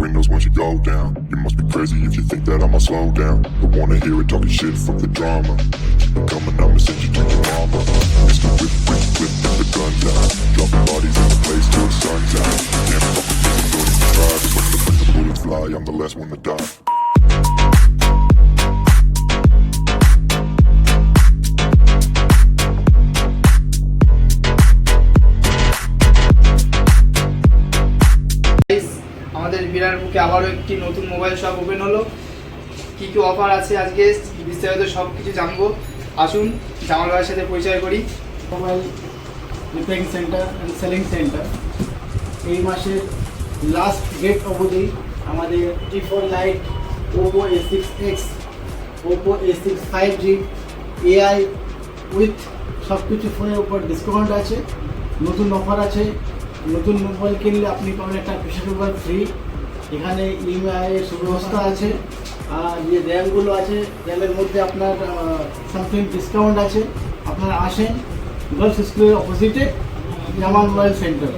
windows once you go down. You must be crazy if you think that I'ma slow down. Don't wanna hear it talking shit, fuck the drama. Keep it coming, I'ma send you to your mama. Mr. Whip, whip, whip, with the guns out. Dropping bodies in the place till the sun's out. Can't fuck with me, don't even try. Cause when the bullets fly, I'm the last one to die. আমাদের বিরার বুকে আবারও একটি নতুন mobile shop open হলো। কি কি offer আছে আজকে বিস্তারিত সব কিছু জানবো। আসুন জামাল ভাইয়ের সাথে পরিচয় করি। Mobile repairing centre and selling centre. এই মাসের লাস্ট ডেট অবধি আমাদের T4 light, Oppo A6X, Oppo A6 5G, AI with সব কিছু ফোনের উপর ডিসকাউন্ট আছে, নতুন অফার আছে। নতুন মোবাইল কিনলে আপনি পাবেন একটা প্রেসার কুকার ফ্রি। এখানে ইএমআই এর সুব্যবস্থা আছে। আর যে র্যামগুলো আছে, র্যামের মধ্যে আপনার সামথিং ডিসকাউন্ট আছে। আপনারা আসেন, গার্লস স্কুলের অপোজিটে জামাল মোবাইল সেন্টার।